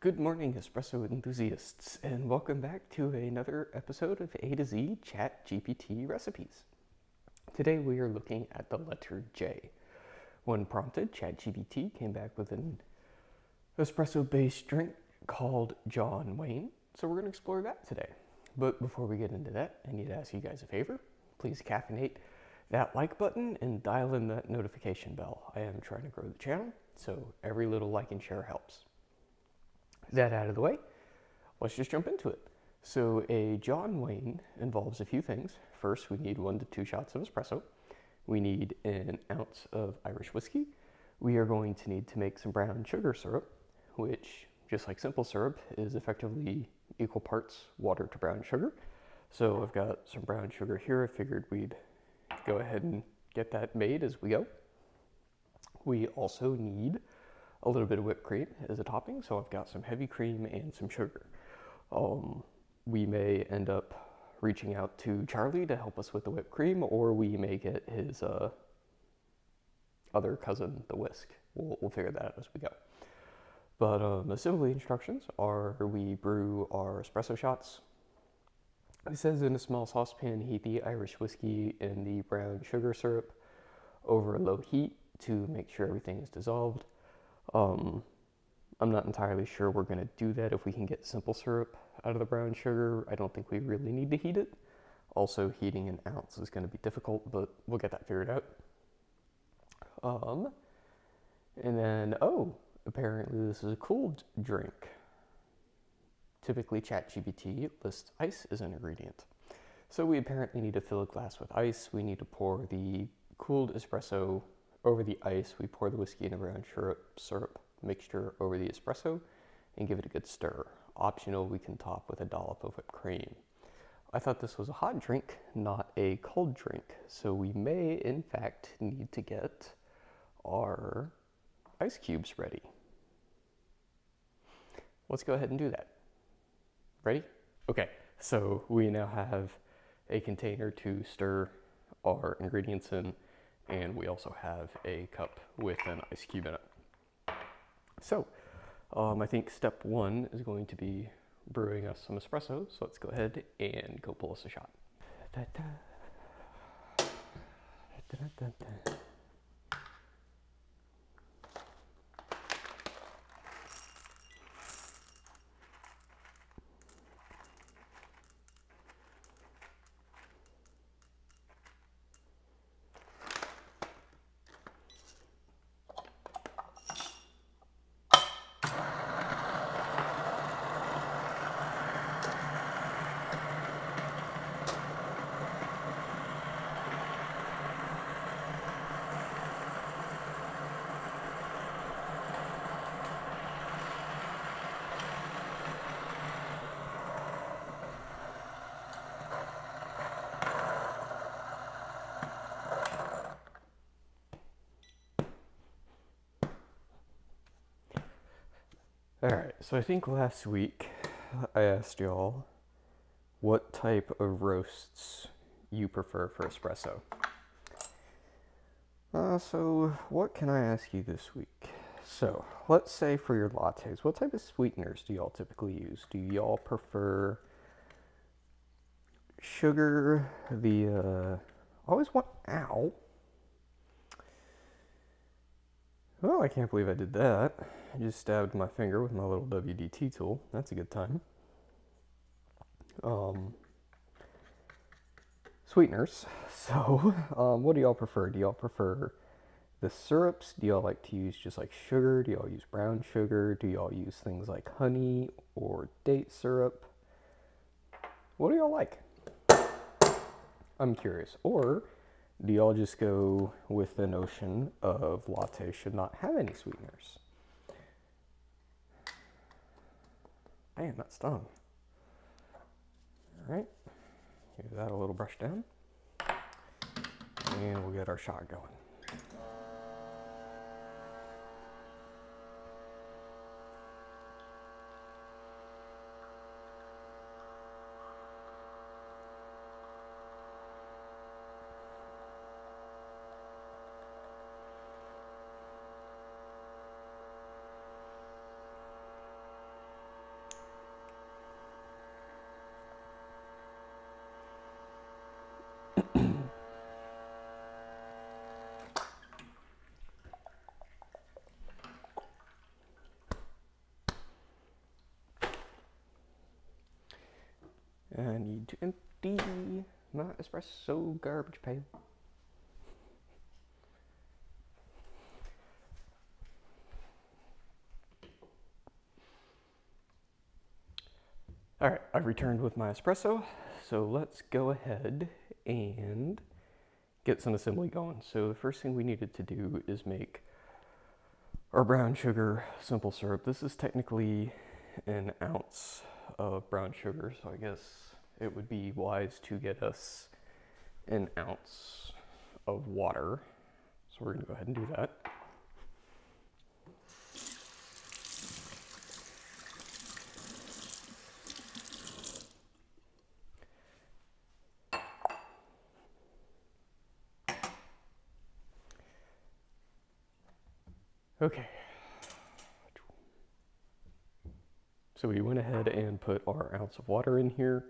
Good morning, espresso enthusiasts, and welcome back to another episode of A to Z Chat GPT recipes. Today we are looking at the letter J. When prompted, Chat GPT came back with an espresso-based drink called John Wayne, so we're going to explore that today. But before we get into that, I need to ask you guys a favor. Please caffeinate that like button and dial in that notification bell. I am trying to grow the channel, so every little like and share helps. That out of the way, let's just jump into it. So a John Wayne involves a few things. First, we need 1 to 2 shots of espresso. We need an ounce of Irish whiskey. We are going to need to make some brown sugar syrup, which, just like simple syrup, is effectively equal parts water to brown sugar. So I've got some brown sugar here. I figured we'd go ahead and get that made as we go. We also need a little bit of whipped cream as a topping, so I've got some heavy cream and some sugar. We may end up reaching out to Charlie to help us with the whipped cream, or we may get his other cousin, the whisk. We'll figure that out as we go. But assembly instructions are: we brew our espresso shots. It says in a small saucepan, heat the Irish whiskey and the brown sugar syrup over a low heat to make sure everything is dissolved. I'm not entirely sure we're going to do that if we can get simple syrup out of the brown sugar. I don't think we really need to heat it. Also, heating an ounce is going to be difficult, but we'll get that figured out. And then, apparently this is a cooled drink. Typically, ChatGPT lists ice as an ingredient. So we apparently need to fill a glass with ice. We need to pour the cooled espresso over the ice. We pour the whiskey and the brown syrup mixture over the espresso and give it a good stir. Optional, we can top with a dollop of whipped cream. I thought this was a hot drink, not a cold drink, so we may in fact need to get our ice cubes ready. Let's go ahead and do that. Ready? Okay, so we now have a container to stir our ingredients in, and we also have a cup with an ice cube in it. So, I think step 1 is going to be brewing us some espresso, so let's go ahead and go pull us a shot. Alright, so I think last week I asked y'all what type of roasts you prefer for espresso. So what can I ask you this week? So let's say for your lattes, what type of sweeteners do y'all typically use? Do y'all prefer sugar, I always want, well, I can't believe I did that. I just stabbed my finger with my little WD-T tool. That's a good time. Sweeteners. So, what do y'all prefer? Do y'all prefer the syrups? Do y'all like to use just like sugar? Do y'all use brown sugar? Do y'all use things like honey or date syrup? What do y'all like? I'm curious. Or do y'all just go with the notion of lattes should not have any sweeteners? Man, that stung. All right, give that a little brush down, and we'll get our shot going. I need to empty my espresso garbage pail. All right, I've returned with my espresso, so let's go ahead and get some assembly going. So the first thing we needed to do is make our brown sugar simple syrup. This is technically an ounce of brown sugar, so I guess it would be wise to get us an ounce of water. So we're gonna go ahead and do that. Okay. So we went ahead and put our ounce of water in here.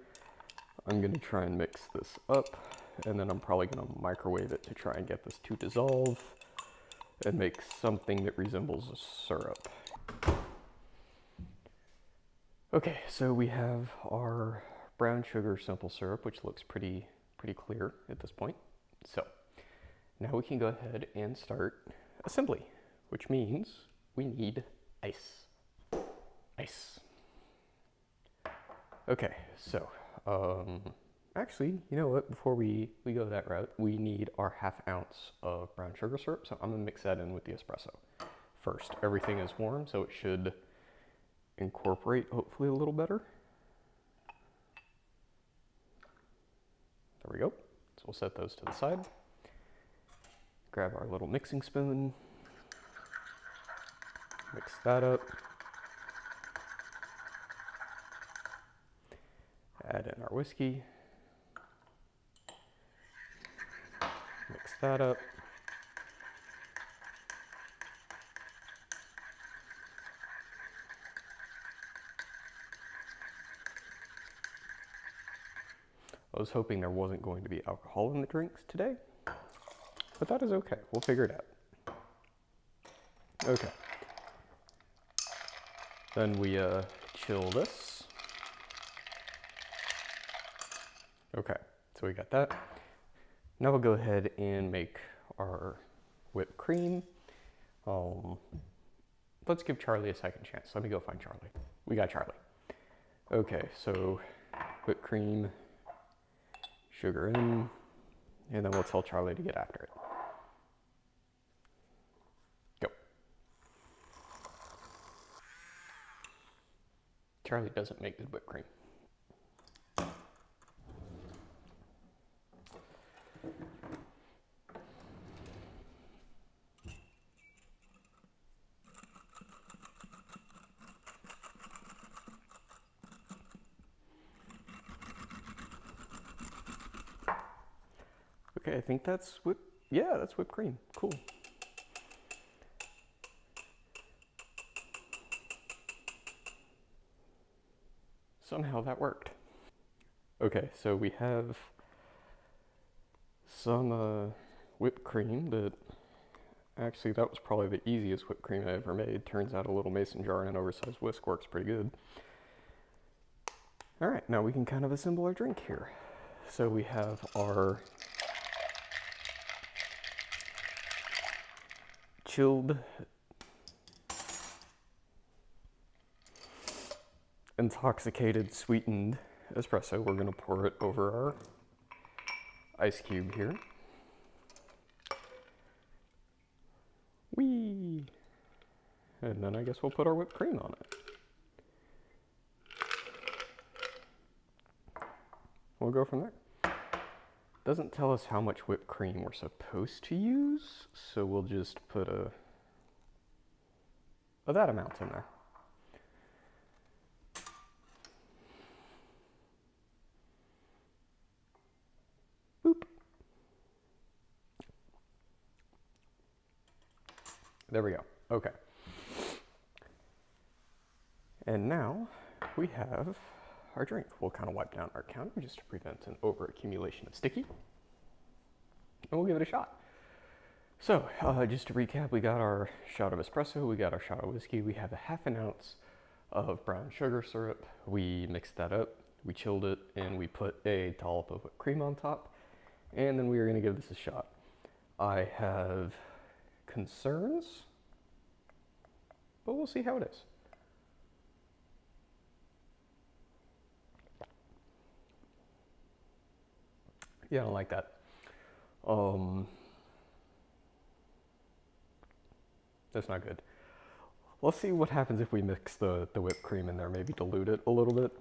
I'm gonna try and mix this up, and then I'm probably gonna microwave it to try and get this to dissolve and make something that resembles a syrup. Okay, so we have our brown sugar simple syrup, which looks pretty clear at this point. So now we can go ahead and start assembly, which means we need ice. Ice. Okay, so actually, you know what? Before we go that route, we need our ½ ounce of brown sugar syrup. So I'm gonna mix that in with the espresso first. Everything is warm, so it should incorporate hopefully a little better. There we go. So we'll set those to the side. Grab our little mixing spoon. Mix that up. Add in our whiskey. Mix that up. I was hoping there wasn't going to be alcohol in the drinks today, but that is okay. We'll figure it out. Okay. Then we chill this. Okay, so we got that. Now we'll go ahead and make our whipped cream. Let's give Charlie a second chance. Let me go find Charlie. We got Charlie. Okay, so whipped cream, sugar in, and then we'll tell Charlie to get after it. Go. Charlie doesn't make good whipped cream. Okay, I think that's that's whipped cream. Cool. Somehow that worked. Okay, so we have some whipped cream that actually that was probably the easiest whipped cream I ever made. Turns out a little mason jar and an oversized whisk works pretty good. All right, now we can kind of assemble our drink here. So we have our chilled intoxicated sweetened espresso. We're going to pour it over our ice cube here. Whee! And then I guess we'll put our whipped cream on it. We'll go from there. Doesn't tell us how much whipped cream we're supposed to use, so we'll just put that amount in there. Boop. There we go. Okay. And now we have our drink. We'll kind of wipe down our counter just to prevent an overaccumulation of sticky. And we'll give it a shot. So, just to recap, we got our shot of espresso, we got our shot of whiskey, we have a ½ ounce of brown sugar syrup. We mixed that up we chilled it, and we put a dollop of whipped cream on top, and then we are going to give this a shot. I have concerns, but we'll see how it is. Yeah, I don't like that. That's not good. Let's see what happens if we mix the whipped cream in there, maybe dilute it a little bit.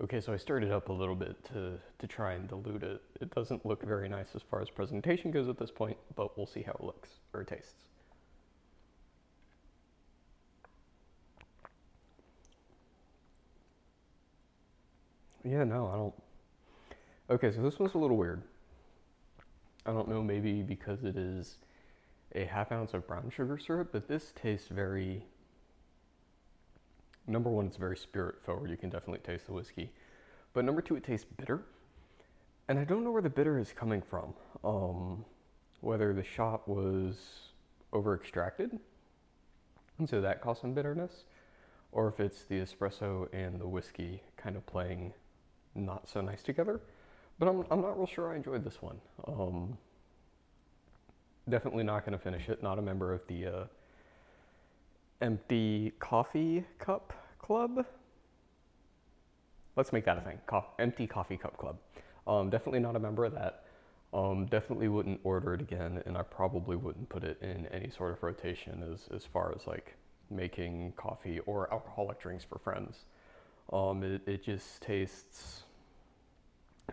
Okay, so I stirred it up a little bit to try and dilute it. It doesn't look very nice as far as presentation goes at this point, but we'll see how it looks, or tastes. Yeah, no, I don't. Okay, so this one's a little weird. I don't know, maybe because it is a ½ ounce of brown sugar syrup, but this tastes very, number one, it's very spirit forward. You can definitely taste the whiskey. But number two, it tastes bitter. And I don't know where the bitter is coming from. Whether the shot was over extracted, and so that caused some bitterness, or if it's the espresso and the whiskey kind of playing not so nice together. But I'm not real sure I enjoyed this one. Definitely not going to finish it. Not a member of the Empty Coffee Cup Club. Let's make that a thing. Empty Coffee Cup Club. Definitely not a member of that. Definitely wouldn't order it again, and I probably wouldn't put it in any sort of rotation as far as like making coffee or alcoholic drinks for friends. It just tastes,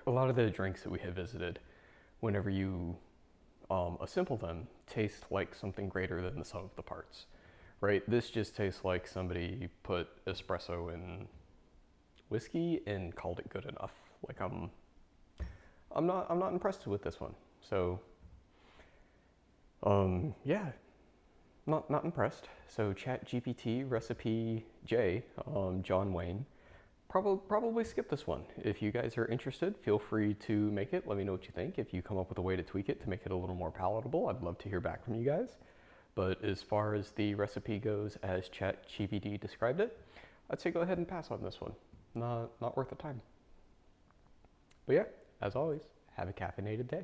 a lot of the drinks that we have visited, whenever you assemble them, taste like something greater than the sum of the parts, right? This just tastes like somebody put espresso in whiskey and called it good enough. Like I'm not impressed with this one. So yeah, not impressed. So Chat GPT recipe J, John Wayne. Probably skip this one. If you guys are interested, feel free to make it. Let me know what you think. If you come up with a way to tweak it to make it a little more palatable, I'd love to hear back from you guys. But as far as the recipe goes as Chat GPT described it, I'd say go ahead and pass on this one. Not worth the time. But yeah, as always, have a caffeinated day.